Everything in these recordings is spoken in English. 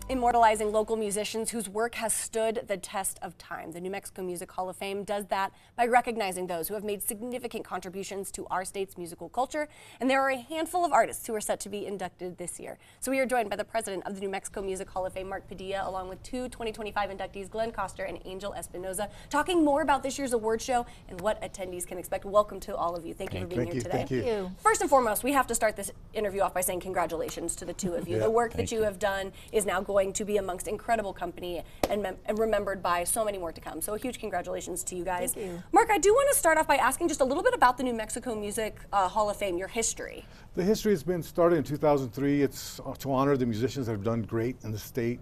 Immortalizing local musicians whose work has stood the test of time. The New Mexico Music Hall of Fame does that by recognizing those who have made significant contributions to our state's musical culture, and there are a handful of artists who are set to be inducted this year. So we are joined by the president of the New Mexico Music Hall of Fame, Mark Padilla, along with two 2025 inductees, Glenn Coster and Angel Espinoza, talking more about this year's award show and what attendees can expect. Welcome to all of you. Thank you for being here today. Thank you. First and foremost, we have to start this interview off by saying congratulations to the two of you. The work that you have done is now going to be amongst incredible company and remembered by so many more to come. So a huge congratulations to you guys. Thank you. Mark, I do want to start off by asking just a little bit about the New Mexico Music Hall of Fame, your history. The history has been started in 2003. It's to honor the musicians that have done great in the state.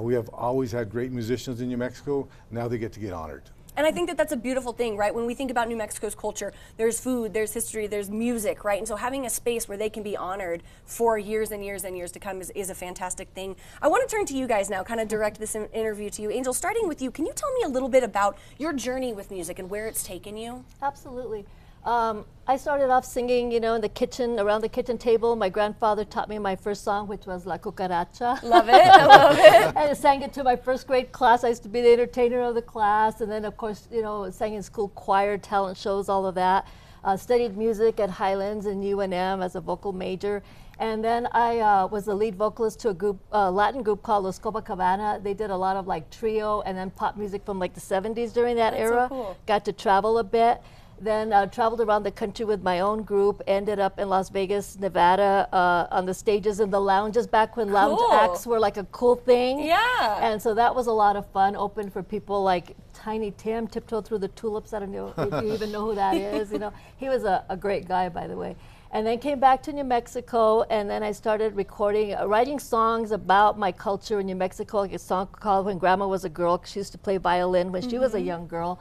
We have always had great musicians in New Mexico. Now they get to get honored. And I think that that's a beautiful thing, right? When we think about New Mexico's culture, there's food, there's history, there's music, right? And so having a space where they can be honored for years and years and years to come is a fantastic thing. I want to turn to you guys now, kind of direct this interview to you. Angel, starting with you, can you tell me a little bit about your journey with music and where it's taken you? Absolutely. I started off singing, in the kitchen, around the kitchen table. My grandfather taught me my first song, which was La Cucaracha. Love it, I love it. And I sang it to my first grade class. I used to be the entertainer of the class. And then, of course, sang in school choir, talent shows, all of that. Studied music at Highlands and UNM as a vocal major. And then I was the lead vocalist to a group, Latin group called Los Copacabana. They did a lot of trio and then pop music from the 70s during that era. So cool. Got to travel a bit. Then traveled around the country with my own group, ended up in Las Vegas, Nevada, on the stages in the lounges back when lounge acts were like a cool thing. Yeah. And so that was a lot of fun, open for people like Tiny Tim, Tiptoe Through the Tulips. I don't know if you even know who that is. He was a great guy, by the way. And then came back to New Mexico, and then I started recording, writing songs about my culture in New Mexico, like a song called When Grandma Was a Girl, 'cause she used to play violin when she was a young girl.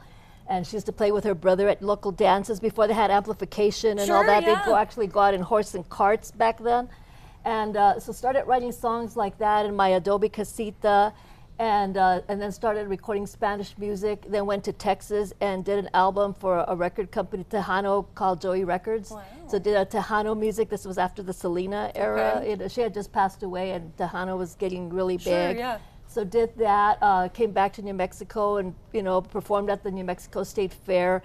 And she used to play with her brother at local dances before they had amplification and all that. They'd actually go out in horse and carts back then. And so started writing songs like that in my Adobe Casita, and then started recording Spanish music. Then went to Texas and did an album for a record company, Tejano, called Joey Records. Wow. So did a Tejano music. This was after the Selena era. Okay. She had just passed away, and Tejano was getting really big. Yeah. So did that, came back to New Mexico and, performed at the New Mexico State Fair,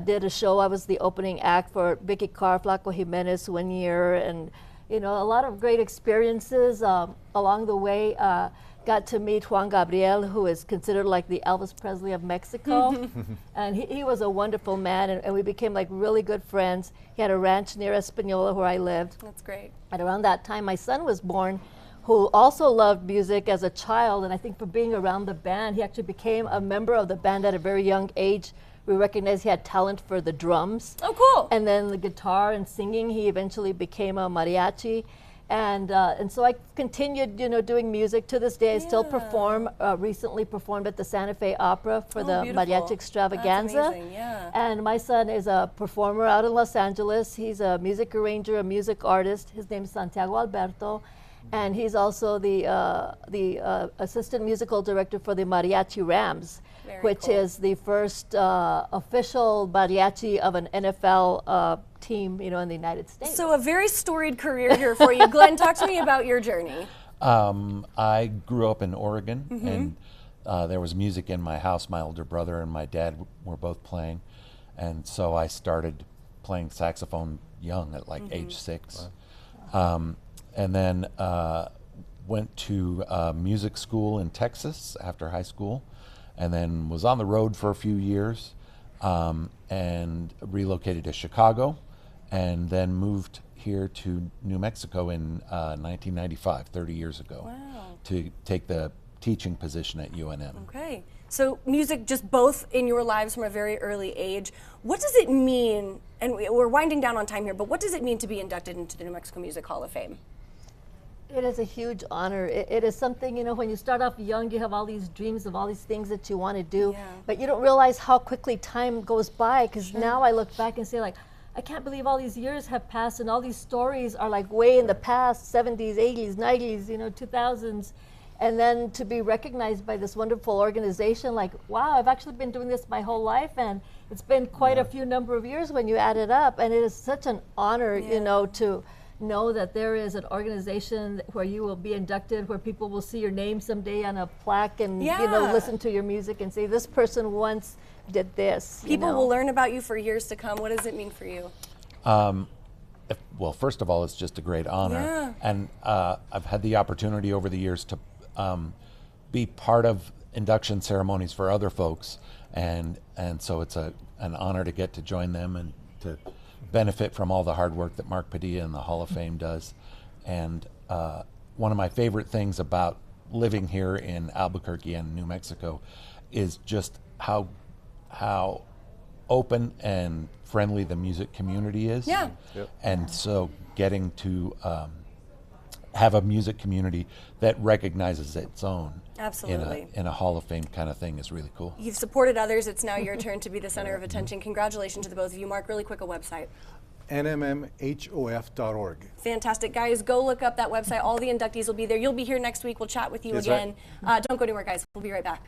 did a show. I was the opening act for Vicky Carr, Flaco Jimenez one year, and, a lot of great experiences along the way. Got to meet Juan Gabriel, who is considered like the Elvis Presley of Mexico. And he was a wonderful man, and we became really good friends. He had a ranch near Espanola where I lived. That's great. And around that time, my son was born, who also loved music as a child, and I think for being around the band, he actually became a member of the band at a very young age. We recognized he had talent for the drums. Oh, cool. And then the guitar and singing. He eventually became a mariachi. And so I continued, doing music. To this day, I still perform, recently performed at the Santa Fe Opera for the beautiful. Mariachi Extravaganza. That's amazing, yeah. And my son is a performer out in Los Angeles. He's a music arranger, a music artist. His name is Santiago Alberto. And he's also the assistant musical director for the Mariachi Rams, which is the first official mariachi of an NFL team, in the United States. So a very storied career here for you. Glenn, talk to me about your journey. I grew up in Oregon, and there was music in my house. My older brother and my dad were both playing, and so I started playing saxophone young at age 6. Wow. And then went to music school in Texas after high school, and then was on the road for a few years, and relocated to Chicago, and then moved here to New Mexico in 1995, 30 years ago, to take the teaching position at UNM. Okay. So music just both in your lives from a very early age. What does it mean, and we're winding down on time here, but what does it mean to be inducted into the New Mexico Music Hall of Fame? It is a huge honor. It is something, when you start off young, you have all these dreams of all these things that you want to do, but you don't realize how quickly time goes by, because now I look back and say, I can't believe all these years have passed and all these stories are way in the past, 70s, 80s, 90s, 2000s. And then to be recognized by this wonderful organization, wow, I've actually been doing this my whole life, and it's been quite a few number of years when you add it up, and it is such an honor, to know that there is an organization where you will be inducted, where people will see your name someday on a plaque and you know, Yeah. listen to your music and say, this person once did this. you People know. will learn about you for years to come. What does it mean for you? Well, first of all, it's just a great honor, Yeah. and I've had the opportunity over the years to be part of induction ceremonies for other folks, and so it's an honor to get to join them and to benefit from all the hard work that Mark Padilla and the Hall of Fame does. And one of my favorite things about living here in Albuquerque and New Mexico is just how open and friendly the music community is. Yeah. Yep. And so getting to have a music community that recognizes its own Absolutely. in a Hall of Fame kind of thing is really cool. You've supported others. It's now your turn to be the center of attention. Congratulations to the both of you. Mark, really quick, a website. nmmhof.org. Fantastic. Guys, go look up that website. All the inductees will be there. You'll be here next week. We'll chat with you That's again. right. Don't go anywhere, guys. We'll be right back.